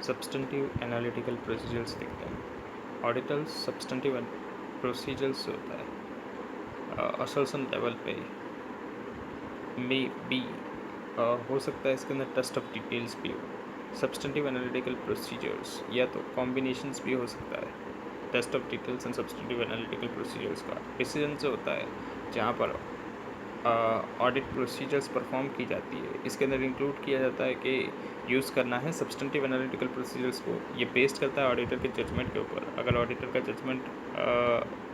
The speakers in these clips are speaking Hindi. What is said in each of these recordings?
सब्सटेंटिव एनालिटिकल प्रोसीजर्स देखते हैं। ऑडिटल्स सब्सटेंटिव प्रोसीजर्स होता है असर्शन लेवल पे मे बी हो सकता है इसके अंदर टेस्ट ऑफ डिटेल्स भी हो। सब्सटेंटिव एनालिटिकल प्रोसीजर्स या तो कॉम्बिनेशंस भी हो सकता है test of details and substantive analytical procedures का। डिसीजन से होता है जहाँ पर ऑडिट प्रोसीजर्स परफॉर्म की जाती है। इसके अंदर इंक्लूड किया जाता है कि यूज़ करना है सब्सटेंटिव एनालिटिकल प्रोसीजर्स को। ये बेस्ड करता है ऑडिटर के जजमेंट के ऊपर। अगर ऑडिटर का जजमेंट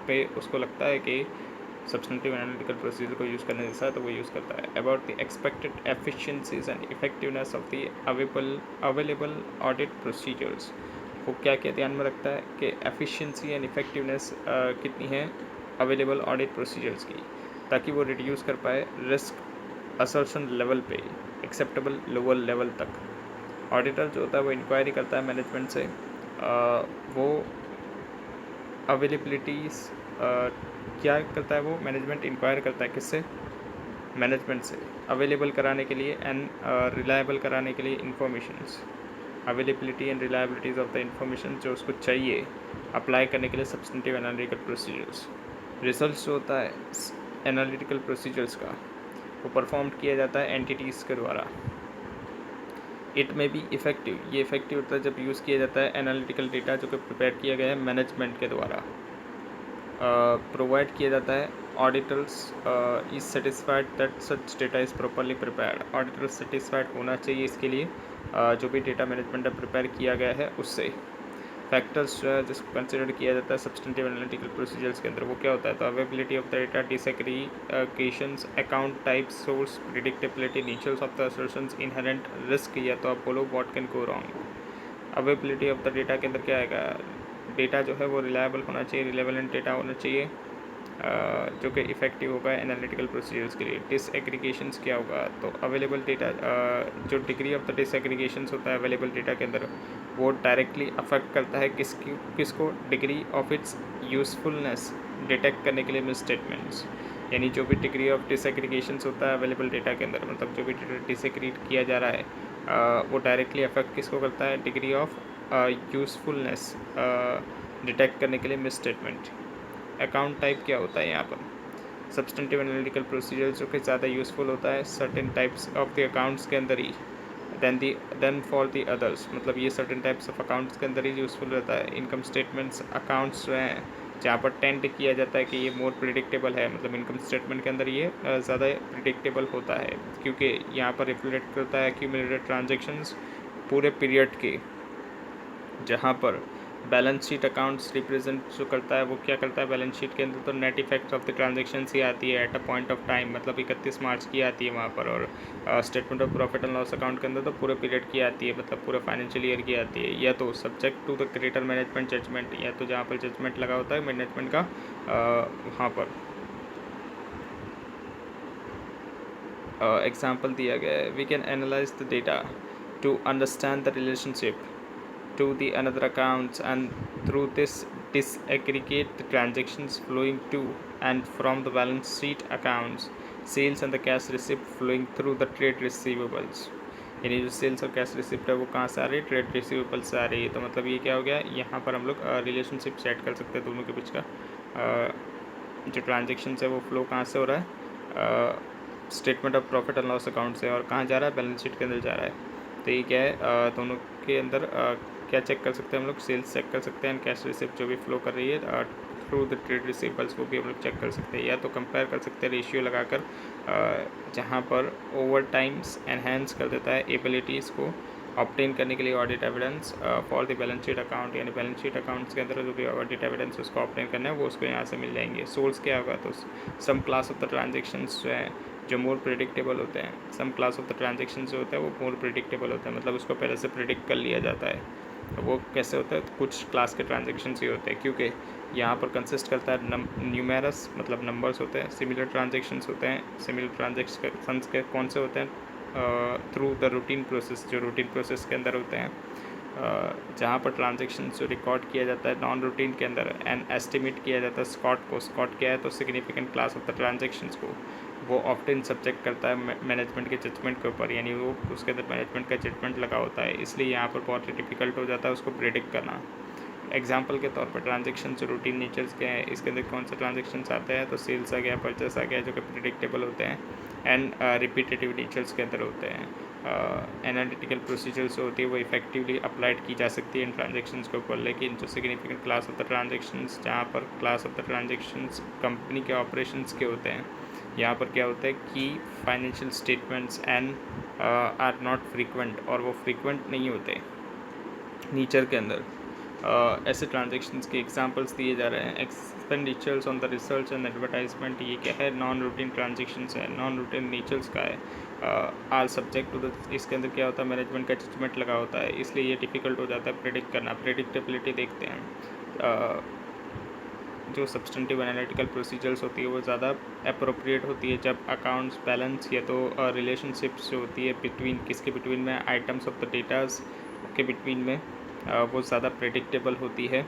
पे उसको लगता है कि सब्सटेंटिव एनालिटिकल प्रोसीजर को यूज़ करने जैसा है तो वो यूज़ करता है। About the expected efficiencies and effectiveness of the available audit procedures वो क्या क्या ध्यान में रखता है कि एफिशिएंसी एंड इफेक्टिवनेस कितनी है अवेलेबल ऑडिट प्रोसीजर्स की, ताकि वो रिड्यूस कर पाए रिस्क असर्शन लेवल पे एक्सेप्टेबल लोअर लेवल तक। ऑडिटर जो होता है वो इंक्वायरी करता है मैनेजमेंट से। वो अवेलेबिलिटीज़ क्या करता है, वो मैनेजमेंट इंक्वायर करता है किससे, मैनेजमेंट से, अवेलेबल कराने के लिए एंड रिलायबल कराने के लिए informations. Availability and reliabilities of the information जो उसको चाहिए अप्लाई करने के लिए सब्सटेंटिव एनालिटिकल प्रोसीजर्स। रिजल्ट जो होता है एनालिटिकल प्रोसीजर्स का वो परफॉर्म किया जाता है एंटिटीज़ के द्वारा। इट में बी इफ़ेक्टिव, ये इफ़ेक्टिव होता है जब यूज़ किया जाता है एनालिटिकल डेटा जो कि प्रिपेयर किया गया है मैनेजमेंट के द्वारा। प्रोवाइड किया जाता है auditors is satisfied that such data is properly prepared. Auditor satisfied होना चाहिए इसके लिए जो भी डेटा मैनेजमेंट में प्रिपेयर किया गया है उससे। फैक्टर्स जो है जिसको कंसिडर किया जाता है सब्सटेंटिव एनालिटिकल प्रोसीजर्स के अंदर वो क्या होता है, तो availability of the data, disaggregations, account type, source, predictability, nature of the assertions, inherent risk, या तो आप बोलो what can go wrong. Availability of the data के अंदर क्या आएगा, डेटा जो है वो रिलायबल होना चाहिए, रिलेवेंट डेटा होना चाहिए जो कि इफ़ेक्टिव होगा एनालिटिकल प्रोसीजर्स के लिए। डिसएग्रीगेशंस क्या होगा, तो अवेलेबल डेटा जो डिग्री ऑफ द डिसएग्रीगेशंस होता है अवेलेबल डेटा के अंदर वो डायरेक्टली अफेक्ट करता है किसको, degree of its usefulness detect करने के लिए मिस स्टेटमेंट्स। यानी जो भी डिग्री ऑफ डिसएग्रीगेशंस होता है अवेलेबल डेटा के अंदर, मतलब जो भी डेटा डिसएग्रीड किया जा रहा है वो डायरेक्टली अफेक्ट किसको करता है, डिग्री ऑफ यूज़फुलनेस डिटेक्ट करने के लिए मिस स्टेटमेंट। अकाउंट टाइप क्या होता है यहाँ पर, सब्सटेंटिव एनालिटिकल प्रोसीजर जो कि ज़्यादा यूज़फुल होता है certain types of the accounts के अंदर ही देन फॉर द अदर्स। मतलब ये सर्टेन टाइप्स ऑफ अकाउंट्स के अंदर ही यूज़फुल रहता है। इनकम स्टेटमेंट्स अकाउंट्स जो हैं जहाँ पर टेंड किया जाता है कि ये मोर प्रिडिक्टेबल है, मतलब इनकम स्टेटमेंट के अंदर ये ज़्यादा प्रिडिक्टेबल होता है क्योंकि यहाँ पर रिफ्लेक्ट करता है एक्यूमुलेटेड ट्रांजेक्शन्स पूरे पीरियड के, जहाँ पर बैलेंस शीट अकाउंट्स रिप्रेजेंट जो करता है वो क्या करता है, बैलेंस शीट के अंदर तो net effect of the transaction ही आती है at a point of time, मतलब 31 मार्च की आती है वहाँ पर। और statement of profit and loss account के अंदर तो पूरे पीरियड की आती है, मतलब पूरे फाइनेंशियल ईयर की आती है। या तो subject to the greater management judgement, या तो जहाँ पर जजमेंट लगा होता है मैनेजमेंट का वहाँ पर एग्जाम्पल दिया गया है। We can analyse the data to understand the relationship to the another accounts, and through this disaggregate the transactions flowing to and from the balance sheet accounts, sales and the cash receipt flowing through the trade receivables। यानी जो सेल्स और कैश रिसिप्ट है वो कहाँ से आ रही है, ट्रेड रिसीवेबल से आ रही है। तो मतलब ये क्या हो गया, यहाँ पर हम लोग रिलेशनशिप सेट कर सकते हैं दोनों के बीच का। जो ट्रांजेक्शन है वो फ्लो कहाँ से हो रहा है, statement of profit and loss account से, और कहाँ जा रहा है, बैलेंस शीट के अंदर जा रहा है। तो ये क्या है, दोनों के अंदर क्या चेक कर सकते हैं हम लोग, सेल्स चेक कर सकते हैं, कैश रिसिप्ट जो भी फ्लो कर रही है थ्रू द ट्रेड रिसीवेबल्स को भी हम लोग चेक कर सकते हैं। या तो कंपेयर कर सकते हैं रेशियो लगाकर, जहाँ पर ओवर टाइम्स एनहेंस कर देता है एबिलिटीज़ को ऑब्टेन करने के लिए audit evidence for the balance sheet account. यानी बैलेंस शीट अकाउंट्स के अंदर जो भी ऑडिट एविडेंस उसको ऑब्टेन करना है वो उसको यहाँ से मिल जाएंगे। सोर्स क्या होगा, तो सम क्लास ऑफ द ट्रांजेक्शन्स जो है जो मोर प्रिडिक्टेबल होते हैं, सम क्लास ऑफ द ट्रांजेक्शन जो होता है वो मोर प्रिडिक्टेबल होता है, मतलब उसको पहले से प्रिडिक्ट कर लिया जाता है। तो वो कैसे होता है, तो कुछ क्लास के ट्रांजेक्शन ही होते हैं, क्योंकि यहाँ पर कंसिस्ट करता है न्यूमेरस, मतलब नंबर्स होते हैं, सिमिलर ट्रांजेक्शन्स होते हैं। सिमिलर ट्रांजेक्शन्स के कौन से होते हैं, थ्रू द रूटीन प्रोसेस, जो रूटीन प्रोसेस के अंदर होते हैं, जहाँ पर ट्रांजेक्शन जो रिकॉर्ड किया जाता है नॉन रूटीन के अंदर एंड एस्टिमेट किया जाता है स्कॉट को। स्कॉट क्या है, तो significant class of the transactions को वो ऑफ्टन सब्जेक्ट करता है मैनेजमेंट के जजमेंट के ऊपर, यानी वो उसके अंदर मैनेजमेंट का जजमेंट लगा होता है, इसलिए यहाँ पर बहुत ही डिफिकल्ट हो जाता है उसको प्रेडिक्ट करना। एग्जाम्पल के तौर पर ट्रांजेक्शन जो रूटीन नेचर्स के हैं, इसके अंदर कौन से ट्रांजेक्शन्स आते हैं, तो सेल्स आ गया, परचेस आ गया, जो कि प्रिडिक्टेबल होते हैं एंड रिपीटेटिव नेचर्स के अंदर होते हैं। एनालिटिकल प्रोसीजर्स होती है वो इफेक्टिवली अप्लाइड की जा सकती है इन ट्रांजेक्शन्स के ऊपर, लेकिन जो significant class of the transactions, जहाँ पर class of the transactions company के ऑपरेशंस के होते हैं, यहाँ पर क्या होता है कि financial statements and are not frequent, और वो फ्रीक्वेंट नहीं होते नेचर के अंदर। ऐसे ट्रांजेक्शन्स के एग्जांपल्स दिए जा रहे हैं। Expenditures on the research and advertisement, ये क्या है, नॉन रूटीन ट्रांजेक्शन्स है, नॉन रूटीन नेचर्स का है। आर सब्जेक्ट टू द, इसके अंदर क्या होता है, मैनेजमेंट का जजमेंट लगा होता है, इसलिए ये डिफ़िकल्ट हो जाता है प्रेडिक्ट करना। प्रेडिक्टेबिलिटी देखते हैं। जो सब्सटेंटिव एनालिटिकल प्रोसीजर्स होती है वो ज़्यादा अप्रोप्रिएट होती है जब अकाउंट्स बैलेंस या तो रिलेशनशिप्स जो होती है बिटवीन, किसके बिटवीन में, आइटम्स ऑफ द डेटाज के बिटवीन में वो ज़्यादा प्रेडिक्टेबल होती है।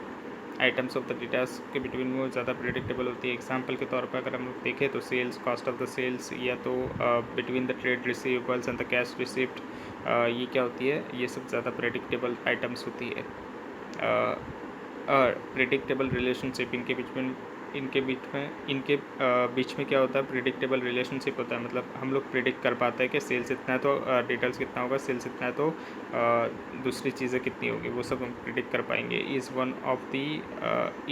आइटम्स ऑफ द डेटाज के बिटवीन में वो ज़्यादा प्रेडिक्टेबल होती है। एग्जांपल के तौर पर अगर हम लोग देखें तो sales, cost of the sales, या तो between the trade receivables and the cash receipt, ये क्या होती है, ये सब ज़्यादा प्रेडिक्टेबल आइटम्स होती है। प्रेडिक्टेबल रिलेशनशिप इनके बीच में क्या होता है, प्रेडिक्टेबल रिलेशनशिप होता है, मतलब हम लोग प्रेडिक्ट कर पाते हैं कि सेल्स इतना है तो डिटेल्स कितना होगा, सेल्स इतना है तो दूसरी चीज़ें कितनी होगी, वो सब हम प्रेडिक्ट कर पाएंगे। Is one of the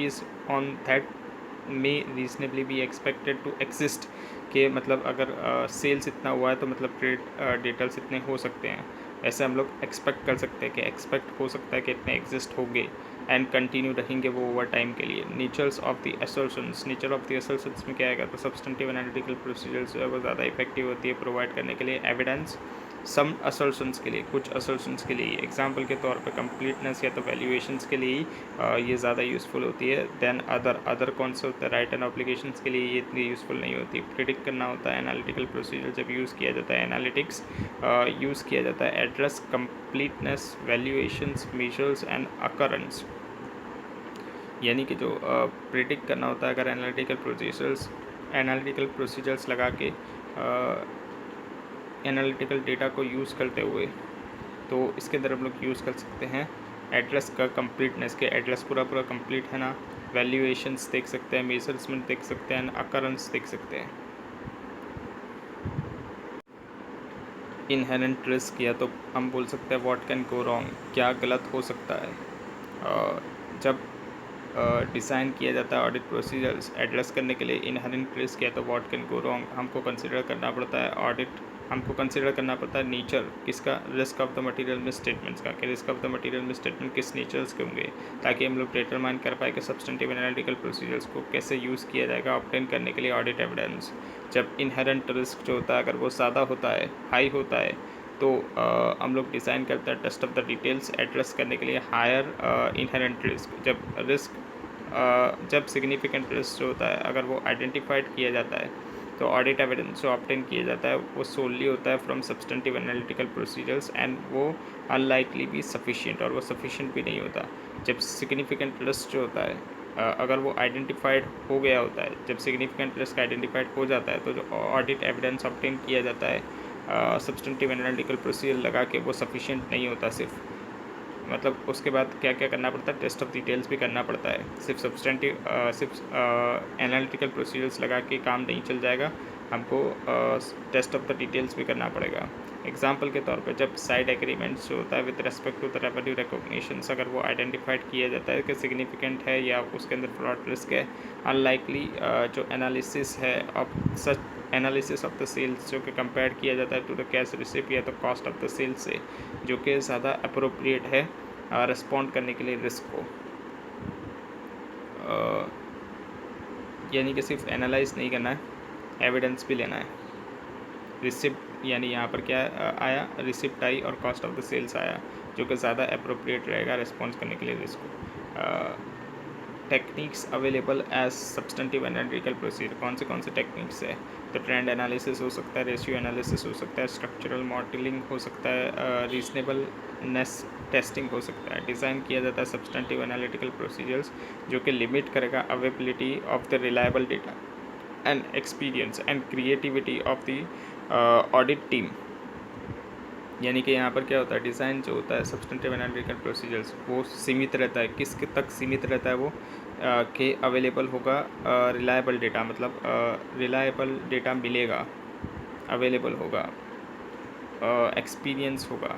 is on that may reasonably be expected to exist, कि मतलब अगर सेल्स इतना हुआ है तो मतलब ट्रेड डिटेल्स इतने हो सकते हैं, ऐसे हम लोग एक्सपेक्ट कर सकते हैं कि एक्सपेक्ट हो सकता है कि इतने एग्जिस्ट होंगे एंड कंटिन्यू रहेंगे वो ओवर टाइम के लिए। Natures of the assertions, nature of the assertions में क्या आएगा, तो सब्सटेंटिव एनालिटिकल प्रोसीजर्स जो है वो ज़्यादा इफेक्टिव होती है प्रोवाइड करने के लिए एविडेंस, सम असर्शंस के लिए, कुछ असर्शंस के लिए। एग्जांपल के तौर पे कंप्लीटनेस या तो वैल्यूएशंस के लिए ये ज़्यादा यूज़फुल होती है देन अदर कौन से होते हैं, राइट एंड ऑब्लिगेशंस के लिए ये इतनी यूज़फुल नहीं होती। प्रिडिक्ट करना होता है एनालिटिकल प्रोसीजर जब यूज़ किया जाता है, एनालिटिक्स यूज़ किया जाता है address completeness, valuations, measures and occurrence, यानी कि जो प्रिडिक्ट करना होता है अगर एनालिटिकल प्रोसीजर्स लगा के एनालिटिकल डेटा को यूज़ करते हुए, तो इसके अंदर हम लोग यूज़ कर सकते हैं एड्रेस का कंप्लीटनेस, के एड्रेस पूरा कंप्लीट है ना, वैल्यूएशंस देख सकते हैं, मेजरमेंट देख सकते हैं, अकरेंस देख सकते हैं। इनहेरेंट रिस्क, या तो हम बोल सकते हैं व्हाट कैन गो रॉन्ग, क्या गलत हो सकता है। जब डिज़ाइन किया जाता है ऑडिट प्रोसीजर्स एड्रेस करने के लिए इनहेरेंट रिस्क या तो व्हाट कैन गो रॉन्ग, हमको कंसिडर करना पड़ता है हमको कंसिडर करना पड़ता है नेचर किसका, रिस्क ऑफ द मटेरियल में स्टेटमेंट्स का, कि रिस्क ऑफ द मटेरियल में स्टेटमेंट किस नेचर्स के होंगे, ताकि हम लोग डिटरमाइन कर पाए कि सब्सटेंटिव एनालिटिकल प्रोसीजर्स को कैसे यूज़ किया जाएगा ऑब्टेन करने के लिए ऑडिट एविडेंस। जब इनहेरेंट रिस्क जो होता है अगर वो ज़्यादा होता है, हाई होता है, तो हम लोग डिज़ाइन करते हैं test of the details address करने के लिए हायर इनहेरेंट रिस्क। जब सिग्निफिकेंट रिस्क जो होता है अगर वो आइडेंटिफाइड किया जाता है, तो ऑडिट एविडेंस जो ऑब्टेन किया जाता है वो सोलली होता है from substantive analytical procedures and वो अनलाइकली भी सफिशिएंट, और वो सफिशिएंट भी नहीं होता। जब सिग्निफिकेंट रिस्क जो होता है अगर वो आइडेंटिफाइड हो गया होता है, जब सिग्निफिकेंट रिस्क आइडेंटिफाइड हो जाता है, तो जो ऑडिट एविडेंस ऑब्टेन किया जाता है सब्सटेंटिव एनालिटिकल प्रोसीजर लगा के, वो सफिशिएंट नहीं होता। सिर्फ मतलब उसके बाद क्या क्या करना पड़ता है, टेस्ट ऑफ डिटेल्स भी करना पड़ता है। सिर्फ एनालिटिकल प्रोसीजर्स लगा के काम नहीं चल जाएगा, हमको टेस्ट ऑफ द डिटेल्स भी करना पड़ेगा। एग्जांपल के तौर पे जब साइड एग्रीमेंट्स जो होता है with respect to the revenue recognitions, अगर वो आइडेंटिफाइड किया जाता है कि सिग्निफिकेंट है या उसके अंदर फ्रॉड रिस्क है, अनलाइकली जो एनालिसिस है of such analysis of the sales जो कि कंपेयर किया जाता है टू द कैश रिसिप्ट या तो कॉस्ट ऑफ द सेल्स से, जो कि ज़्यादा अप्रोप्रिएट है रिस्पॉन्ड करने के लिए रिस्क को। यानी कि सिर्फ एनालाइज नहीं करना है, एविडेंस भी लेना है। रिसिप्ट यानी यहाँ पर क्या आया, रिसिप्ट आई और कॉस्ट ऑफ द सेल्स आया, जो कि ज़्यादा अप्रोप्रिएट रहेगा रिस्पॉन्स करने के लिए रिस्क को। Techniques available as substantive analytical procedure, कौन से टेक्निक्स है, तो ट्रेंड एनालिसिस हो सकता है, रेशियो एनालिसिस हो सकता है, स्ट्रक्चरल मॉडलिंग हो सकता है, रीजनेबलनेस टेस्टिंग हो सकता है। डिज़ाइन किया जाता है सब्सटेंटिव एनालिटिकल प्रोसीजर्स जो कि लिमिट करेगा availability of the reliable data, and experience and creativity of the audit team. यानी कि यहाँ पर क्या होता है, डिज़ाइन जो होता है सब्सटेंटिव एनालिटिकल प्रोसीजर्स वो सीमित रहता है, किस तक सीमित रहता है वो कि अवेलेबल होगा रिलायबल डेटा, मतलब रिलायबल डेटा मिलेगा, अवेलेबल होगा, एक्सपीरियंस होगा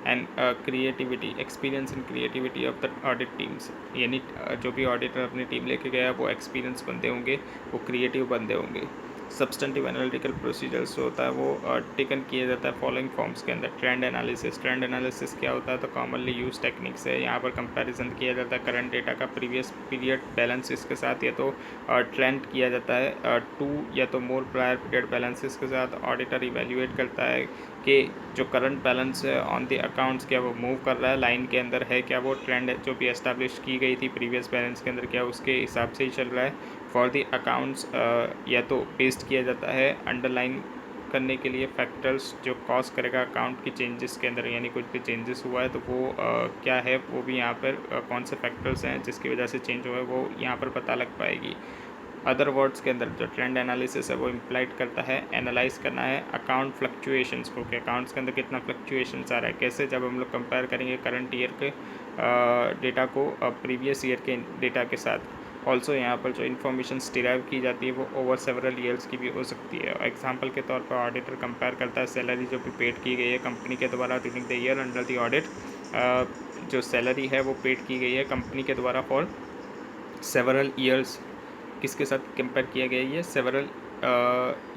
and creativity, experience and creativity of the audit teams. यानी जो भी ऑडिटर अपनी टीम लेके गया वो एक्सपीरियंस बंदे होंगे, वो क्रिएटिव बंदे होंगे। सब्सटेंटिव एनालिटिकल प्रोसीजर्स होता है वो टेकन किया जाता है फॉलोइंग फॉर्म्स के अंदर। ट्रेंड एनालिसिस, ट्रेंड एनालिसिस क्या होता है, तो कॉमनली यूज टेक्निक्स है। यहाँ पर कंपैरिजन किया जाता है करंट डेटा का प्रीवियस पीरियड बैलेंसेस के साथ, या तो ट्रेंड किया जाता है टू या तो मोर प्रायर पीरियड बैलेंसेस के साथ। ऑडिटर इवेल्युएट करता है कि जो करंट बैलेंस है ऑन द अकाउंट्स क्या वो मूव कर रहा है, लाइन के अंदर है क्या, वो ट्रेंड जो भी एस्टैब्लिश की गई थी प्रीवियस बैलेंस के अंदर क्या उसके हिसाब से ही चल रहा है। फॉर द अकाउंट्स या तो बेस्ड किया जाता है अंडरलाइन करने के लिए फैक्टर्स जो कॉज करेगा अकाउंट की चेंजेस के अंदर, यानी कुछ भी चेंजेस हुआ है तो वो क्या है वो भी यहाँ पर कौन से फैक्टर्स हैं जिसकी वजह से चेंज हुआ है वो यहाँ पर पता लग पाएगी। अदर वर्ड्स के अंदर जो ट्रेंड एनालिसिस है वो इम्प्लाइड करता है एनालाइज करना है अकाउंट फ्लक्चुएशंस को, कि अकाउंट्स के अंदर कितना फ्लक्चुएशंस आ रहा है, कैसे, जब हम लोग कंपेयर करेंगे करंट ईयर के डेटा को प्रीवियस ईयर के डेटा के साथ। ऑल्सो यहाँ पर जो इन्फॉर्मेशन डिराइव की जाती है वो ओवर सेवरल ईयर्स की भी हो सकती है। एग्जाम्पल के तौर पर ऑडिटर कंपेयर करता है सैलरी जो भी पेड की गई है कंपनी के द्वारा during the year under the audit, जो सैलरी है वो पेड की गई है कंपनी के द्वारा फॉर सेवरल ईयर्स, किसके साथ कंपेयर किया गया है, ये सेवरल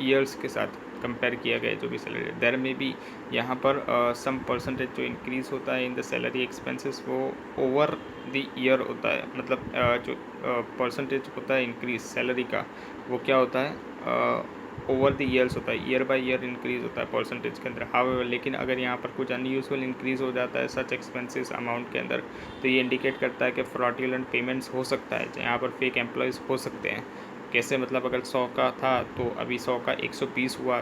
ईयर्स के साथ कंपेयर किया गया है जो भी सैलरी। देयर में भी यहाँ पर सम परसेंटेज जो इंक्रीज़ होता है इन द सैलरी एक्सपेंसेस वो ओवर द ईयर होता है, मतलब जो परसेंटेज होता है इंक्रीज सैलरी का वो क्या होता है ओवर द ईयर्स होता है, ईयर बाय ईयर इंक्रीज होता है परसेंटेज के अंदर। हाउएवर लेकिन अगर यहाँ पर कुछ अनयूजुअल इंक्रीज हो जाता है सच एक्सपेंसेस अमाउंट के अंदर, तो ये इंडिकेट करता है कि फ्रॉडुलेंट पेमेंट्स हो सकता है, यहाँ पर फेक एम्प्लॉयज़ हो सकते हैं। कैसे, मतलब अगर 100 का था तो अभी 100 का 120 हुआ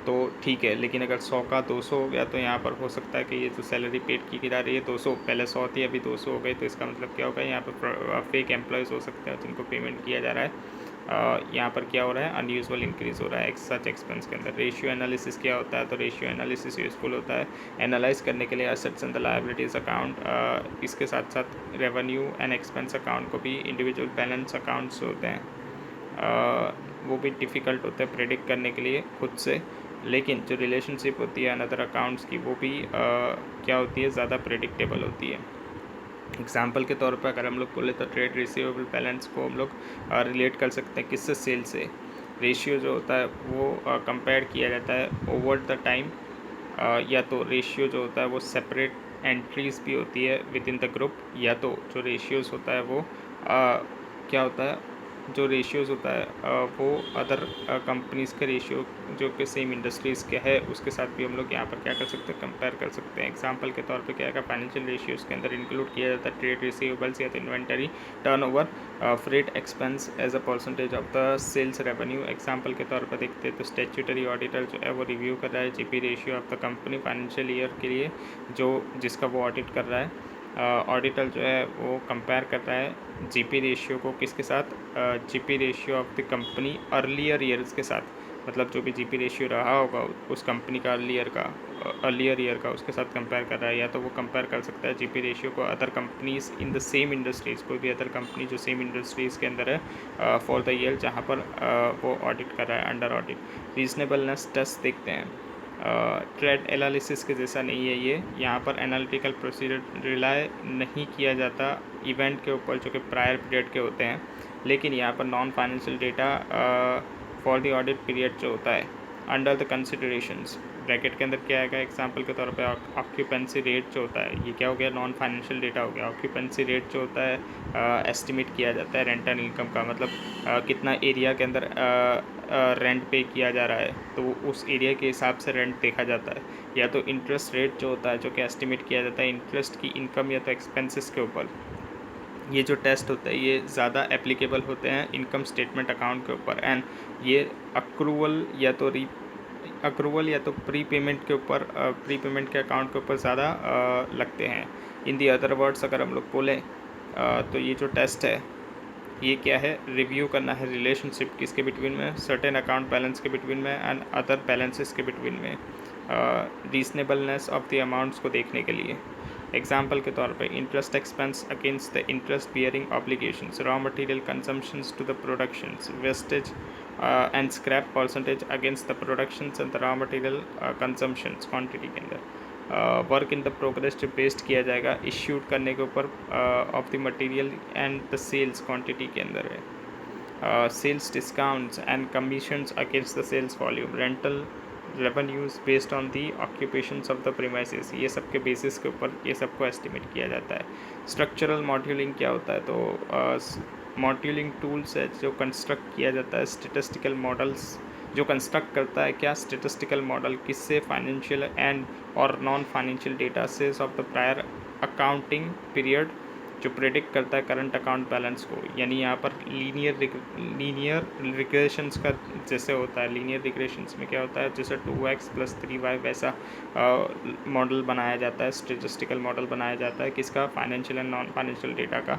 तो ठीक है, लेकिन अगर 100 का 200 हो गया तो यहाँ पर हो सकता है कि ये जो सैलरी पेड की जा रही है 200, पहले 100 थी अभी 200 हो गई, तो इसका मतलब क्या होगा, यहाँ पर फेक एम्प्लॉयज़ हो सकते हैं जिनको पेमेंट किया जा रहा है। यहाँ पर क्या हो रहा है, अनयूजुअल इंक्रीज़ हो रहा है सच एक्सपेंस के अंदर। रेशियो एनालिसिस क्या होता है, तो रेशियो एनालिसिस यूज़फुल होता है एनालाइज करने के लिए assets and the liabilities account. इसके साथ साथ रेवेन्यू एंड एक्सपेंस अकाउंट को भी इंडिविजुअल बैलेंस अकाउंट्स होते हैं, वो भी डिफ़िकल्ट होते हैं प्रेडिक्ट करने के लिए खुद से, लेकिन जो रिलेशनशिप होती है अनदर अकाउंट्स की वो भी क्या होती है, ज़्यादा प्रेडिक्टेबल होती है। एग्जाम्पल के तौर पर अगर हम लोग बोले तो ट्रेड रिसीवेबल बैलेंस को हम लोग रिलेट कर सकते हैं किससे, सेल से। रेशियो जो होता है वो कंपेयर किया जाता है ओवर द टाइम, या तो रेशियो जो होता है वो सेपरेट एंट्रीज भी होती है विद इन द ग्रुप, या तो जो रेशियोज़ होता है वो क्या होता है, जो रेशियोज़ होता है वो अदर कंपनीज़ के रेशियो जो कि सेम इंडस्ट्रीज़ के है उसके साथ भी हम लोग यहाँ पर क्या कर सकते हैं, कंपेयर कर सकते हैं। एग्जांपल के तौर पे क्या है, फाइनेंशियल रेशियोज़ के अंदर इंक्लूड किया जाता है ट्रेड रिसीवेबल्स या तो inventory turnover, freight expense as a percentage of the sales revenue. Example के तौर पर देखते हैं तो स्टैट्यूटरी ऑडिटर जो है वो रिव्यू कर रहा है GP ratio of the company financial year के लिए, जो जिसका वो ऑडिट कर रहा है। ऑडिटर जो है वो कंपेयर कर रहा है जीपी रेशियो को किसके साथ, GP ratio of the company earlier years के साथ, मतलब जो भी जीपी रेशियो रहा होगा उस कंपनी का अर्लियर ईयर का उसके साथ कंपेयर कर रहा है। या तो वो कंपेयर कर सकता है जीपी रेशियो को other companies in the same industries, कोई भी अदर कंपनी जो सेम इंडस्ट्रीज़ के अंदर है फॉर द ईयर जहाँ पर वो ऑडिट कर रहा है अंडर ऑडिट। रीजनेबलनेस टेस्ट देखते हैं, ट्रेड एनालिसिस के जैसा नहीं है ये, यहाँ पर एनालिटिकल प्रोसीजर रिलाय नहीं किया जाता इवेंट के ऊपर जो कि प्रायर पीरियड के होते हैं, लेकिन यहाँ पर non financial data for the audit period जो होता है अंडर द कंसिडरेशंस ब्रैकेट के अंदर क्या आएगा, एग्जांपल के तौर पे ऑक्यूपेंसी रेट जो होता है, ये क्या हो गया, नॉन फाइनेंशियल डेटा हो गया। ऑक्यूपेंसी रेट जो होता है एस्टिमेट किया जाता है रेंटल इनकम का, मतलब कितना एरिया के अंदर रेंट पे किया जा रहा है तो उस एरिया के हिसाब से रेंट देखा जाता है। या तो इंटरेस्ट रेट जो होता है जो कि एस्टिमेट किया जाता है इंटरेस्ट की इनकम या तो एक्सपेंसेस के ऊपर। ये जो टेस्ट होते हैं ये ज़्यादा एप्लीकेबल होते हैं इनकम स्टेटमेंट अकाउंट के ऊपर, एंड ये अक्रूवल या तो प्री पेमेंट के ऊपर, प्री पेमेंट के अकाउंट के ऊपर ज़्यादा लगते हैं। इन दी अदर वर्ड्स अगर हम लोग बोलें तो ये जो टेस्ट है ये क्या है, रिव्यू करना है रिलेशनशिप किसके बिटवीन में, सर्टेन अकाउंट बैलेंस के बिटवीन में एंड अदर बैलेंसेस के बिटवीन में, रीजनेबलनेस ऑफ द अमाउंट्स को देखने के लिए। एग्जाम्पल के तौर पे interest expense against the interest bearing obligations, raw material consumptions to the productions, wastage and scrap percentage against the productions and the raw material consumptions quantity के अंदर। वर्क इन द प्रोग्रेस जो बेस्ड किया जाएगा इश्यूड करने के ऊपर of the material and the sales quantity के अंदर है। Sales discounts and commissions against the sales volume, rental revenues based on the occupations of the premises, ये सब के बेसिस के ऊपर ये सबको एस्टिमेट किया जाता है। स्ट्रक्चरल मॉड्यूलिंग क्या होता है, तो मॉड्यूलिंग टूल्स है जो कंस्ट्रक्ट किया जाता है स्टेटिस्टिकल मॉडल्स, जो कंस्ट्रक्ट करता है क्या, स्टेटिस्टिकल मॉडल किससे, फाइनेंशियल एंड और नॉन फाइनेंशियल डेटा से of the prior accounting period, जो प्रेडिक्ट करता है करंट अकाउंट बैलेंस को। यानी यहाँ पर लीनियर रिग्रेशंस का जैसे होता है, लीनियर रिग्रेशंस में क्या होता है, जैसे 2x + 3y वैसा मॉडल बनाया जाता है, स्टेटिस्टिकल मॉडल बनाया जाता है किसका, financial and non financial data का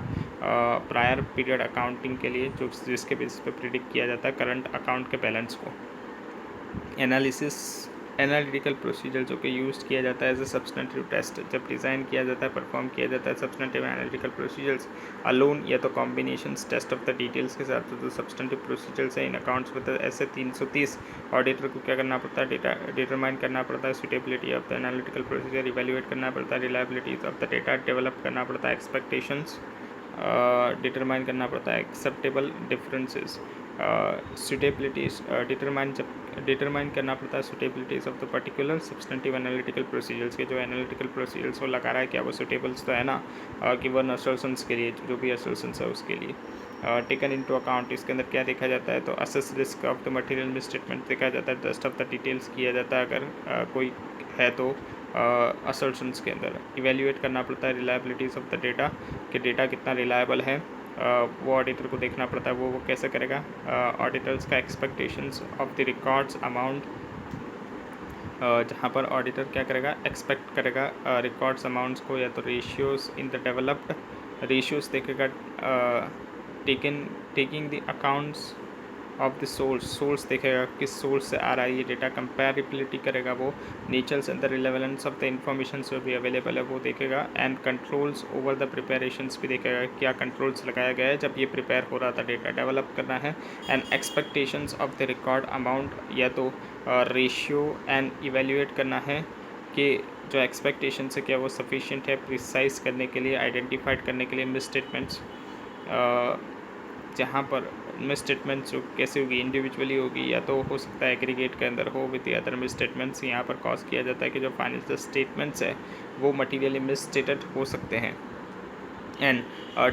प्रायर पीरियड अकाउंटिंग के लिए, जो जिसके बेसिस पे प्रिडिक्ट किया जाता है करंट अकाउंट के बैलेंस को। एनालिटिकल प्रोसीजर जो कि यूज़ किया जाता है एज ए सब्सटेंटिव टेस्ट, जब डिज़ाइन किया जाता है, परफॉर्म किया जाता है सब्सटेंटिव एनालिटिकल प्रोसीजर्स अलोन या तो combinations test of the details के साथ, तो सब्सटेंटिव प्रोसीजर्स है इन अकाउंट्स विद ऐसे 330 ऑडिटर को क्या करना पड़ता है, डेटा डिटरमाइन करना पड़ता है, suitability of the analytical procedure evaluate करना पड़ता है, reliability of the data develop करना पड़ता है, एक्सपेक्टेशंस डिटरमाइन करना पड़ता है, एक्सेप्टेबल डिफरेंसेस, सुटेबिलिटीज डिटरमाइन करना पड़ता है, suitabilities of the particular substantive analytical procedures के, जो एनालिटिकल प्रोसीजर्स वो लगा रहा है क्या वो सुटेबल्स तो है ना गिवन असर्शंस के लिए, जो भी असर्शंस है उसके लिए। टेकन इनटू अकाउंट, इसके अंदर क्या देखा जाता है, तो assess risk of the material misstatement देखा जाता है, टेस्ट ऑफ द डिटेल्स किया जाता है अगर कोई है तो असर्शंस के अंदर। इवेल्युएट करना पड़ता है रिलायबिलिटीज़ ऑफ द डेटा, कि डेटा कितना रिलायबल है, वो ऑडिटर को देखना पड़ता है, वो कैसे करेगा, ऑडिटर्स का expectations of the records amount, जहाँ पर ऑडिटर क्या करेगा, एक्सपेक्ट करेगा रिकॉर्ड्स अमाउंट्स को, या तो ratios in the developed, ratios देखेगा, taking the accounts of the source देखेगा किस सोर्स से आ रहा है ये डेटा, कंपेरेबिलिटी करेगा वो, natures and the relevance of the information जो भी अवेलेबल है वो देखेगा, and controls over the preparations भी देखेगा, क्या कंट्रोल्स लगाया गया है जब ये प्रिपेयर हो रहा था, डेटा डेवलप करना है, and expectations of the record amount, या तो रेशियो एंड इवेल्युएट करना है कि जो एक्सपेक्टेशन है क्या वो सफिशिएंट है प्रिसाइज करने के लिए, आइडेंटिफाइड करने के लिए मिस स्टेटमेंट्स, जहाँ पर मिस स्टेटमेंट्स जो कैसे होगी, इंडिविजुअली होगी या तो हो सकता है एग्रीगेट के अंदर हो विद अदर मिस स्टेटमेंट्स। यहाँ पर कॉज किया जाता है कि जो फाइनेंशियल स्टेटमेंट्स है वो मटीरियली मिस स्टेटेड हो सकते हैं। एंड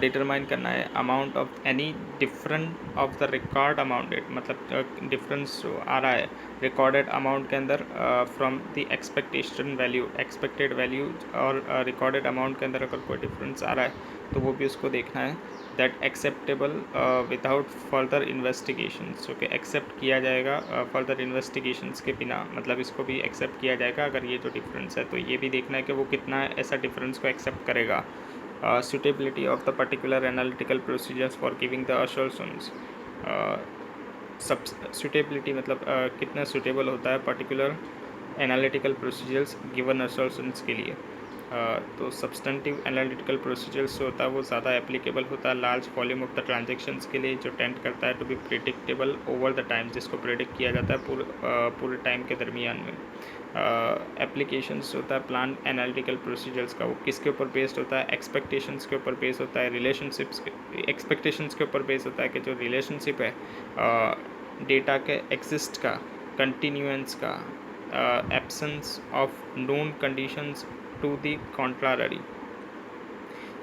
डिटरमाइन करना है amount of any different of the record amounted, मतलब डिफरेंस जो आ रहा है रिकॉर्डेड अमाउंट के अंदर from the expectation value, expected value और रिकॉर्डेड अमाउंट के अंदर अगर कोई डिफरेंस आ रहा है तो वो भी उसको देखना है। That acceptable without further investigations, जो कि एक्सेप्ट किया जाएगा फर्दर इन्वेस्टिगेशंस के बिना, मतलब इसको भी एक्सेप्ट किया जाएगा अगर ये जो डिफरेंस है, तो ये भी देखना है कि वो कितना ऐसा डिफरेंस को एक्सेप्ट करेगा। Suitability of the particular analytical procedures for giving the assertions, suitability मतलब कितना suitable होता है particular analytical procedures given assertions के लिए। तो सब्सटेंटिव एनालिटिकल प्रोसीजर्स जो होता है वो ज़्यादा एप्लीकेबल होता है large volume of the transactions के लिए, जो टेंड करता है to be predictable over the time, जिसको प्रिडिक्ट किया जाता है पूरे टाइम के दरमियान में। एप्लीकेशंस होता है प्लान एनालिटिकल प्रोसीजर्स का, वो किसके ऊपर बेस्ड होता है, एक्सपेक्टेशंस के ऊपर बेस्ड होता है, रिलेशनशिप्स एक्सपेक्टेशंस के ऊपर बेस्ड होता है कि जो रिलेशनशिप है डेटा के एग्जिस्ट का, कंटिन्यूएंस का, absence of known conditions to the contrary,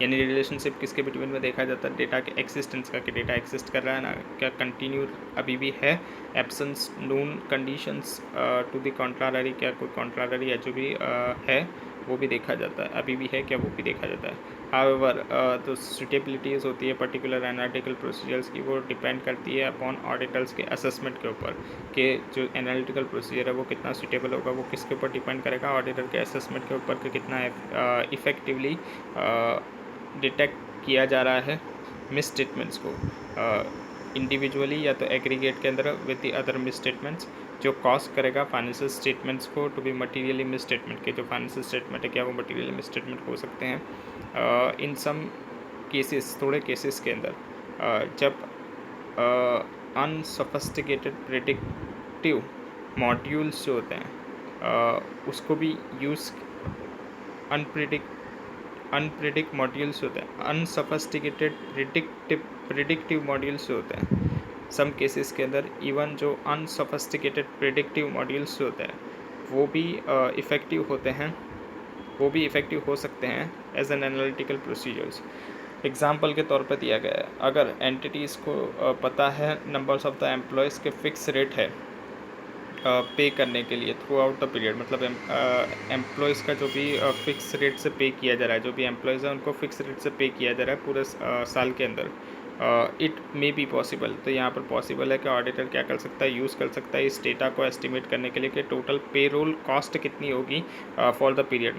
यानी रिलेशनशिप किसके बिटवीन में देखा जाता है, डेटा के एक्सिस्टेंस का, कि डेटा एक्सिस्ट कर रहा है ना, क्या कंटिन्यू अभी भी है, absence known conditions to the contrary, क्या कोई कॉन्ट्रारी जो भी है वो भी देखा जाता है, अभी भी है क्या वो भी देखा जाता है। हाउएवर तो सुटेबिलिटीज़ होती है पर्टिकुलर एनालिटिकल प्रोसीजर्स की, वो डिपेंड करती है अपॉन ऑडिटर्स के असेसमेंट के ऊपर, कि जो एनालिटिकल प्रोसीजर है वो कितना सुटेबल होगा, वो किसके ऊपर डिपेंड करेगा, ऑडिटर के असेसमेंट के ऊपर कि कितना इफ़ेक्टिवली डिटेक्ट किया जा रहा है मिस स्टेटमेंट्स को। इंडिविजुअली या तो एग्रीगेट के अंदर with the other misstatements, जो कॉस्ट करेगा फाइनेंशियल स्टेटमेंट्स को to be materially misstatement के जो फाइनेंशियल स्टेटमेंट है क्या वो मटीरियली मिस स्टेटमेंट हो सकते हैं। इन सम केसेस, थोड़े केसेस के अंदर जब अनसोफिस्टिकेटेड प्रेडिक्टिव मॉड्यूल्स जो होते हैं उसको भी यूज़ अनप्रेडिक्ट मॉड्यूल्स होते हैं, अनसोफिस्टिकेटेड प्रिडिक्टिव मॉड्यूल्स होते हैं। सम केसेस के अंदर इवन जो अनसोफिस्टिकेटेड प्रिडिक्टिव मॉड्यूल्स होते हैं वो भी इफ़ेक्टिव होते हैं, वो भी इफ़ेक्टिव हो सकते हैं as an analytical procedures. Example के तौर पर दिया गया है, अगर एंटिटीज़ को पता है नंबर्स ऑफ द एम्प्लॉयज़ के फिक्स रेट है पे करने के लिए थ्रू आउट द पीरियड, मतलब एम्प्लॉयज़ का जो भी फिक्स रेट से पे किया जा रहा है, जो भी एम्प्लॉयज़ हैं उनको फिक्स रेट से पे किया जा रहा है पूरे साल के अंदर, इट मे बी पॉसिबल। तो यहाँ पर पॉसिबल है कि ऑडिटर क्या कर सकता है, यूज़ कर सकता है इस डेटा को एस्टिमेट करने के लिए कि टोटल पेरोल कॉस्ट कितनी होगी for the period,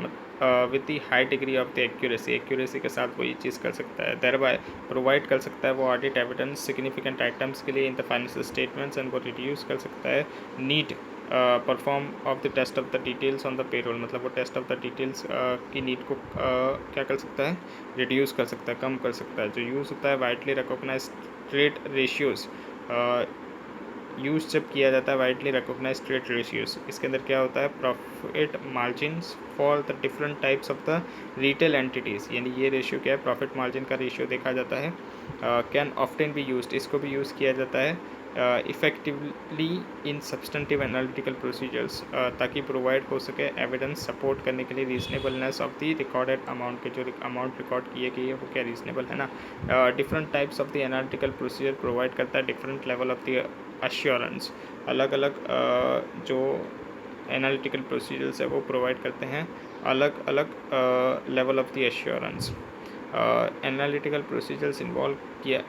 with the high degree of the accuracy के साथ वो ये चीज़ कर सकता है। देयरबाय प्रोवाइड कर सकता है वो ऑडिट एविडेंस सिग्निफिकेंट आइटम्स के लिए in the financial statements, and वो रिड्यूस कर सकता है need perform of the test of the details on the payroll, मतलब वो टेस्ट ऑफ द डिटेल्स की नीड को क्या कर सकता है, रिड्यूस कर सकता है, कम कर सकता है। जो यूज़ होता है widely recognised trade ratios, use जब किया जाता है वाइडली रिकॉग्नाइज्ड ट्रेड रेशियोज़, इसके अंदर क्या होता है, profit margins for the different types of the retail entities, यानी ये रेशियो क्या है, प्रॉफिट मार्जिन का रेशियो देखा जाता है। कैन ऑफ्टन बी यूज्ड, इसको भी यूज़ किया जाता है इफ़ेक्टिवली इन सब्सटेंटिव एनालिटिकल प्रोसीजर्स, ताकि प्रोवाइड हो सके एविडेंस सपोर्ट करने के लिए reasonableness of the recorded amount के जो अमाउंट रिकॉर्ड किए गए वो क्या रीजनेबल है ना। Different types of the analytical procedure provide करता है different level of the assurance, अलग अलग जो एनालिटिकल प्रोसीजर्स है वो प्रोवाइड करते हैं अलग अलग level of the assurance. Analytical procedures involve किया,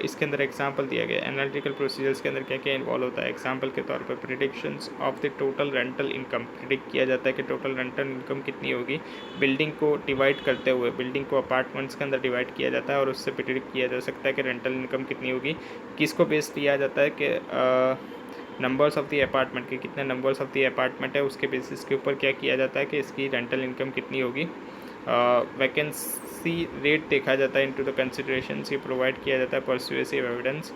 इसके अंदर एग्जांपल दिया गया एनालिटिकल प्रोसीजर्स के अंदर क्या क्या इन्वॉल्व होता है। एग्जांपल के तौर पर predictions of the total rental income, predict किया जाता है कि टोटल रेंटल इनकम कितनी होगी। बिल्डिंग को डिवाइड करते हुए, बिल्डिंग को अपार्टमेंट्स के अंदर डिवाइड किया जाता है और उससे प्रिडिक्ट किया जा सकता है कि रेंटल इनकम कितनी होगी। किसको बेस किया जाता है कि नंबर्स ऑफ द अपार्टमेंट के, कितने नंबर्स ऑफ द अपार्टमेंट है उसके बेसिस के ऊपर क्या किया जाता है कि इसकी रेंटल इनकम कितनी होगी। वैकेंसी रेट देखा जाता है इनटू द कंसिडरेशंस, ये प्रोवाइड किया जाता है परसुएसिव एविडेंस,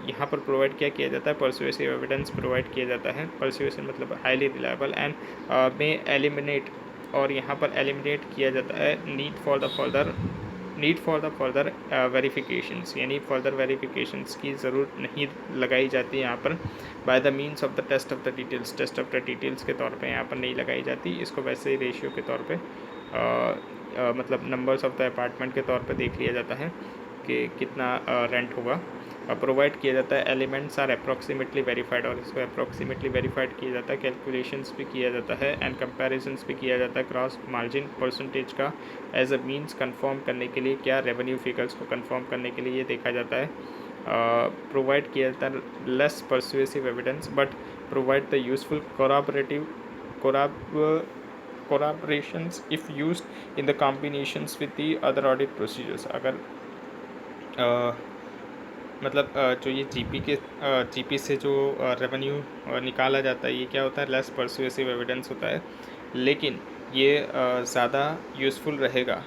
यहाँ पर प्रोवाइड क्या किया जाता है, परसुएसिव एविडेंस प्रोवाइड किया जाता है। परसुएसिव मतलब हाईली रिलायबल एंड में एलिमिनेट, और यहाँ पर एलिमिनेट किया जाता है need for the further verifications, यानी फर्दर वेरिफिकेशंस की ज़रूरत नहीं लगाई जाती यहाँ पर। By the means of the test of the details के तौर पे यहाँ पर नहीं लगाई जाती, इसको वैसे ही रेशियो के तौर पे मतलब नंबर्स ऑफ द अपार्टमेंट के तौर पे देख लिया जाता है कि कितना रेंट होगा। प्रोवाइड किया जाता है एलिमेंट्स आर अप्रॉक्सीमेटली वेरीफाइड, और इसको अप्रॉक्सीमेटली वेरीफाइड किया जाता है, कैलकुलेशंस भी किया जाता है एंड कंपैरिजंस भी किया जाता है क्रॉस मार्जिन परसेंटेज का एज अ मींस कंफर्म करने के लिए, क्या रेवेन्यू फिगर्स को कंफर्म करने के लिए ये देखा जाता है। प्रोवाइड किया जाता है less persuasive evidence but provide the useful corroborations if used in the combinations with the other audit procedures। अगर मतलब जो ये जीपी से जो रेवेन्यू निकाला जाता है ये क्या होता है, लेस परसुएसिव एविडेंस होता है, लेकिन ये ज़्यादा यूज़फुल रहेगा,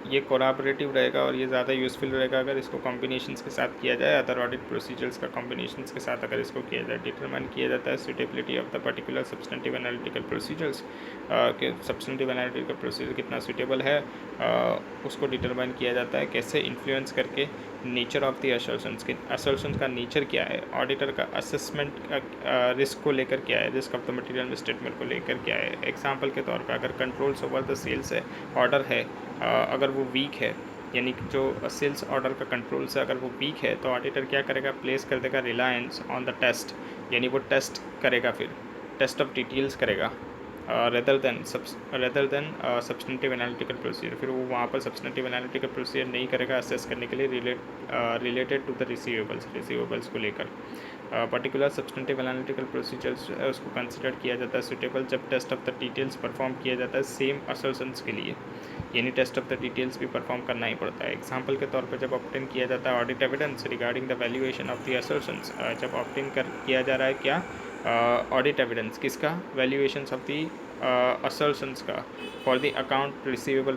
ये कोलैबोरेटिव रहेगा और ये ज़्यादा यूज़फुल रहेगा अगर इसको कॉम्बिनेशंस के साथ किया जाए, अदर ऑडिट प्रोसीजर्स का कॉम्बिनेशंस के साथ अगर इसको किया जाए। डिटरमाइन किया जाता है suitability of the particular substantive analytical procedures, कि सब्सटेंटिव एनालिटिकल प्रोसीजर कितना सूटेबल है, उसको डिटरमाइन किया जाता है कैसे, इन्फ्लुएंस करके नेचर ऑफ द असर्शंस का नेचर क्या है, ऑडिटर का असेसमेंट रिस्क को लेकर क्या है, risk of the material statement को लेकर क्या है। एग्जांपल के तौर पर अगर कंट्रोल्स ओवर द सेल्स है, ऑर्डर है, अगर वो वीक है, यानी कि जो सेल्स ऑर्डर का कंट्रोल्स है अगर वो वीक है तो ऑडिटर क्या करेगा, प्लेस कर देगा रिलायंस ऑन द टेस्ट, यानी वो टेस्ट करेगा, फिर टेस्ट ऑफ डिटेल्स करेगा rather than substantive analytical procedure, फिर वो वहाँ पर सब्सटेंटिव एनालिटिकल प्रोसीजर नहीं करेगा असेस करने के लिए रिलेटेड टू द रिसीवेबल्स को लेकर। पर्टिकुलर सब्सटेंटिव एनालिटिकल प्रोसीजर्स है उसको कंसिडर किया जाता है सुटेबल जब test of the details perform किया जाता है सेम असर्शंस के लिए, यानी टेस्ट ऑफ द डिटेल्स भी परफॉर्म करना ही पड़ता है। एग्जांपल के तौर पर जब ऑब्टेन किया जाता है audit evidence regarding the valuation of the assertions, जब ऑब्टेन किया जा रहा है क्या ऑडिट एविडेंस किसका, वैल्यूएशंस ऑफ द असर्शंस का for the account receivable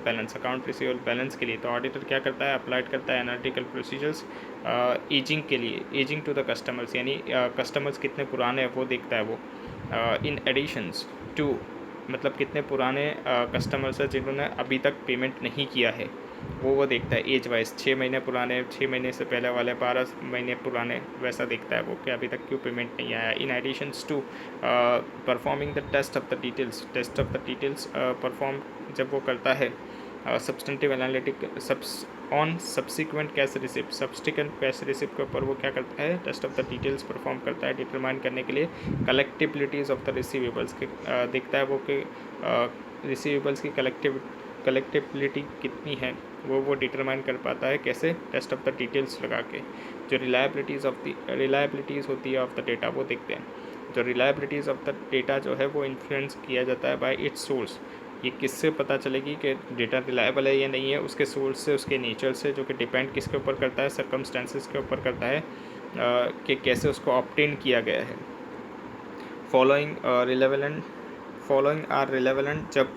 balance के लिए, तो ऑडिटर क्या करता है, अप्लाइड करता है एनालिटिकल प्रोसीजर्स एजिंग के लिए, एजिंग टू द कस्टमर्स, यानी कस्टमर्स कितने पुराने हैं वो देखता है वो। इन एडिशंस टू मतलब कितने पुराने कस्टमर्स हैं जिन्होंने अभी तक पेमेंट नहीं किया है वो देखता है एज वाइज, 6 महीने पुराने, 6 महीने से पहले वाले, 12 महीने पुराने, वैसा देखता है वो कि अभी तक क्यों पेमेंट नहीं आया। In additions to performing the test of the details perform जब वो करता है substantive analytic on subsequent cash receipt के ऊपर वो क्या करता है, test of the details perform करता है डिटरमाइन करने के लिए कलेक्टिबिलिटीज़ ऑफ द रिसीवेबल्स के, देखता है वो कि रिसीवेबल्स की कलेक्टिबिलिटी कितनी है वो डिटरमाइन कर पाता है कैसे, टेस्ट ऑफ द डिटेल्स लगा के। जो रिलायबिलिटीज़ होती है ऑफ द डेटा वो देखते हैं। जो रिलायबिलिटीज़ ऑफ द डेटा जो है वो इन्फ्लुएंस किया जाता है बाय इट्स सोर्स, ये किससे पता चलेगी कि डेटा रिलायबल है या नहीं है, उसके सोर्स से, उसके नेचर से, जो कि डिपेंड किसके ऊपर करता है, सर्कमस्टेंसेस के ऊपर करता है कि कैसे उसको ऑब्टेन किया गया है। फॉलोइंग आर रिलेवेंट जब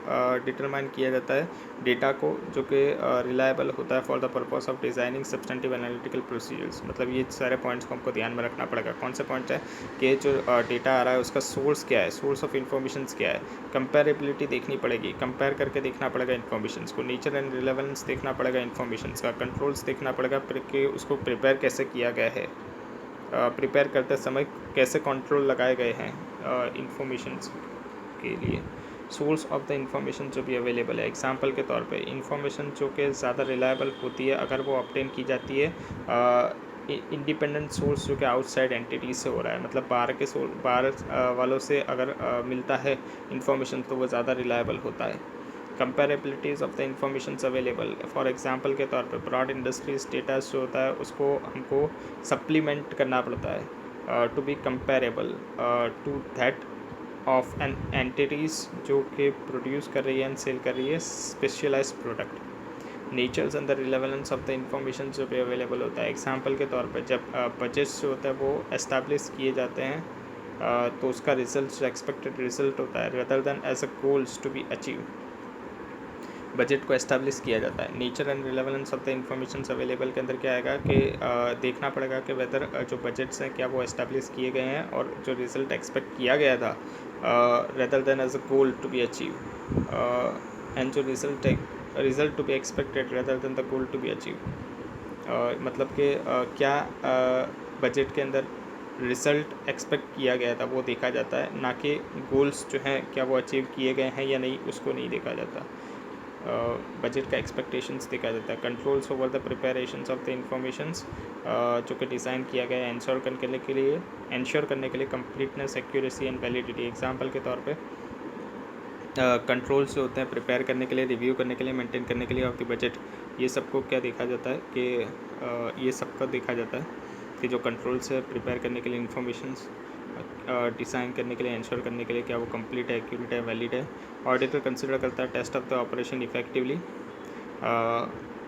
डिटरमाइन किया जाता है डेटा को जो कि रिलायबल होता है for the purpose of designing substantive analytical procedures. मतलब ये सारे पॉइंट्स को हमको ध्यान में रखना पड़ेगा। कौन से पॉइंट है कि जो डेटा आ रहा है उसका सोर्स क्या है, सोर्स ऑफ इन्फॉर्मेशन क्या है, कंपेरेबिलिटी देखनी पड़ेगी, कंपेयर करके देखना पड़ेगा इन्फॉर्मेशन को, नेचर एंड रिलेवेंस देखना पड़ेगा इन्फॉर्मेशन का, कंट्रोल्स देखना पड़ेगा कि उसको प्रिपेयर कैसे किया गया है, प्रिपेयर करते समय कैसे कंट्रोल लगाए गए हैं इन्फॉर्मेशंस के लिए, सोर्स ऑफ द इंफॉर्मेशन जो भी अवेलेबल है। एग्जांपल के तौर पे इंफॉर्मेशन जो कि ज़्यादा रिलायबल होती है अगर वो ऑब्टेन की जाती है इंडिपेंडेंट सोर्स जो कि आउटसाइड एंटिटीज से हो रहा है, मतलब बाहर वालों से अगर मिलता है इंफॉर्मेशन तो वो ज़्यादा रिलायबल होता है। Comparabilities of the information available, for example के तौर पे ब्रॉड इंडस्ट्रीज डेटा जो होता है उसको हमको सप्लीमेंट करना पड़ता है to be comparable to that of an entities जो कि प्रोड्यूस कर रही है एंड सेल कर रही है specialise product. Natures and the relevance of the information जो भी अवेलेबल होता है। एग्जांपल के तौर पे जब बजट्स जो होता है वो एस्टैब्लिश किए जाते हैं तो उसका रिजल्ट जो एक्सपेक्टेड रिजल्ट होता है rather than as a goals to be achieve, budget को एस्टैब्लिश किया जाता है। Nature and relevance of the information available के अंदर क्या आएगा कि देखना पड़ेगा कि वेदर जो बजट्स हैं क्या वो एस्टैब्लिश किए गए हैं और जो रिज़ल्ट एक्सपेक्ट किया गया था rather than as a goal to be achieve, and जो result to be expected rather than the goal to be achieve, मतलब कि क्या बजट के अंदर रिज़ल्ट एक्सपेक्ट किया गया था वो देखा जाता है, ना कि गोल्स जो हैं क्या वो अचीव किए गए हैं या नहीं उसको नहीं देखा जाता। बजट का एक्सपेक्टेशंस देखा जाता है। Controls over the preparations of the informations जो कि डिज़ाइन किया गया है एंश्योर करने के लिए completeness, accuracy and validity. Example के तौर पे कंट्रोल्स जो होते हैं प्रिपेयर करने के लिए, रिव्यू करने के लिए, मेंटेन करने के लिए ऑफ द बजट, ये सबको क्या देखा जाता है कि ये सबका देखा जाता है कि जो कंट्रोल्स है प्रिपेयर करने के लिए इंफॉर्मेशंस डिज़ाइन करने के लिए, इंश्योर करने के लिए क्या वो कंप्लीट है, एक्यूरेट है, वैलिड है। ऑडिटर कंसिडर करता है test of the operation effectively,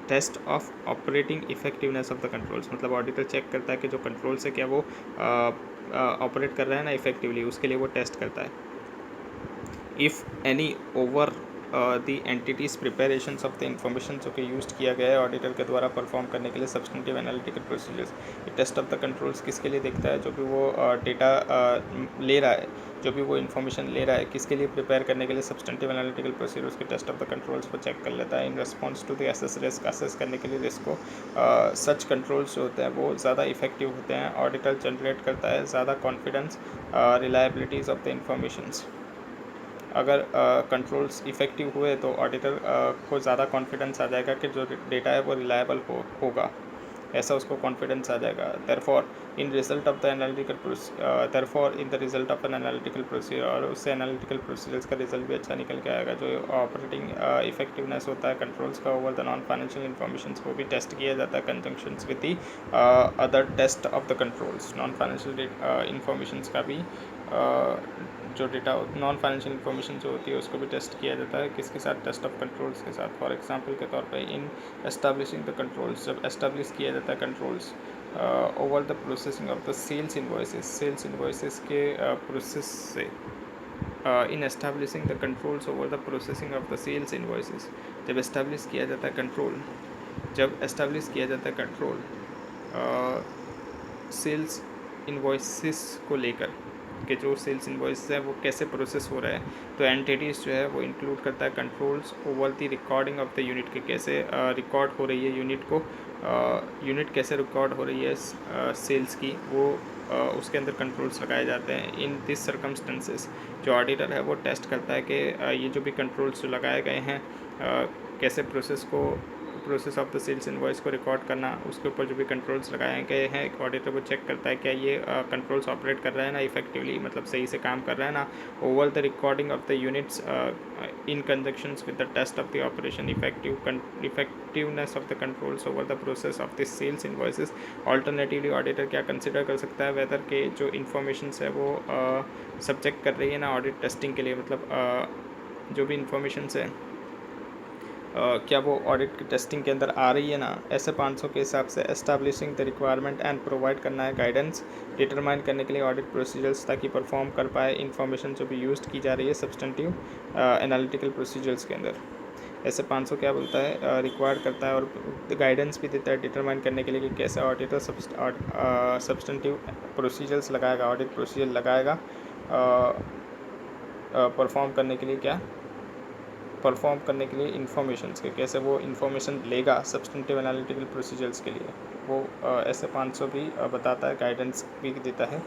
test of operating effectiveness of the controls, मतलब ऑडिटर चेक करता है कि जो कंट्रोल्स है क्या वो ऑपरेट कर रहा है ना इफेक्टिवली, उसके लिए वो टेस्ट करता है। If any over the entities preparations of the information जो कि यूज़ किया गया है ऑडिटर के द्वारा परफॉर्म करने के लिए substantive analytical procedures. Test of the controls किसके लिए देखता है, जो भी वो डेटा ले रहा है, जो भी वो इन्फॉर्मेशन ले रहा है किसके लिए प्रिपेयर करने के लिए सब्सटेंटिव एनालिटिकल प्रोसीजर्स के टेस्ट ऑफ द कंट्रोल्स को चेक कर लेता है in response to the assess करने के लिए रिस्क को। सच कंट्रोल्स जो होते हैं वो ज़्यादा इफेक्टिव होते हैं। ऑडिटर जनरेट करता है ज़्यादा कॉन्फिडेंस, रिलायबिलिटीज़ ऑफ द इंफॉर्मेशंस। अगर कंट्रोल्स इफ़ेक्टिव हुए तो ऑडिटर को ज़्यादा कॉन्फिडेंस आ जाएगा कि जो डेटा है वो रिलायबल होगा, ऐसा उसको कॉन्फिडेंस आ जाएगा। Therefore in result of the therefore in the result of an analytical procedure, और उससे एनालिटिकल प्रोसीजर्स का रिजल्ट भी अच्छा निकल के आएगा। जो ऑपरेटिंग इफेक्टिवनेस होता है कंट्रोल्स का over the non financial information, वो भी टेस्ट किया जाता है conjunction with the other test of the controls. Non financial information का भी जो डेटा नॉन फाइनेंशियल इन्फॉर्मेशन जो होती है उसको भी टेस्ट किया जाता है, किसके साथ, टेस्ट ऑफ कंट्रोल्स के साथ। फॉर एग्जांपल के तौर पे इन एस्टैब्लिशिंग द कंट्रोल्स, जब एस्टैब्लिश किया जाता है controls over the processing of the sales invoices के प्रोसेस से, in establishing the controls over the processing of the sales invoices, जब एस्टैब्लिश किया जाता है कंट्रोल, जब एस्टैब्लिश किया जाता है कंट्रोल सेल्स इन्वॉइसेस को लेकर कि जो सेल्स इन्वॉइस है वो कैसे प्रोसेस हो रहा है, तो एंटिटीज़ जो है वो इंक्लूड करता है controls over the recording of the unit के कैसे रिकॉर्ड हो रही है यूनिट को, यूनिट कैसे रिकॉर्ड हो रही है सेल्स की, वो उसके अंदर कंट्रोल्स लगाए जाते हैं। इन दिस सर्कमस्टेंसेस जो ऑडिटर है वो टेस्ट करता है कि ये जो भी कंट्रोल्स जो लगाए गए हैं कैसे process of the sales invoice को रिकॉर्ड करना, उसके ऊपर जो भी कंट्रोल्स लगाए गए हैं ऑडिटर वो चेक करता है क्या ये कंट्रोल्स ऑपरेट कर रहा है ना इफेक्टिवली, मतलब सही से काम कर रहा है ना, over the recording of the units in conjunctions with the test of the operation effectiveness of the controls over the process of the sales invoices. Alternatively auditor क्या कंसिडर कर सकता है, वेदर के जो इन्फॉर्मेशन है वो सब्जेक्ट कर रही है ना ऑडिट टेस्टिंग के लिए, मतलब जो भी इंफॉर्मेशन है क्या वो ऑडिट टेस्टिंग के अंदर आ रही है ना। ऐसे 500 के हिसाब से establishing the requirement and provide करना है गाइडेंस डिटरमाइन करने के लिए ऑडिट प्रोसीजर्स, ताकि परफॉर्म कर पाए इंफॉर्मेशन जो भी यूज़ की जा रही है सब्सटेंटिव एनालिटिकल प्रोसीजर्स के अंदर। ऐसे 500 क्या बोलता है, रिक्वायर्ड करता है और गाइडेंस भी देता है डिटरमाइन करने के लिए कि कैसे ऑडिटर सब्सटेंटिव प्रोसीजर्स लगाएगा, ऑडिट प्रोसीजर लगाएगा परफॉर्म करने के लिए, क्या परफॉर्म करने के लिए इन्फॉर्मेशंस के, कैसे वो इन्फॉर्मेशन लेगा सब्सटेंटिव एनालिटिकल प्रोसीजर्स के लिए, वो ऐसे 500 भी बताता है, गाइडेंस भी देता है।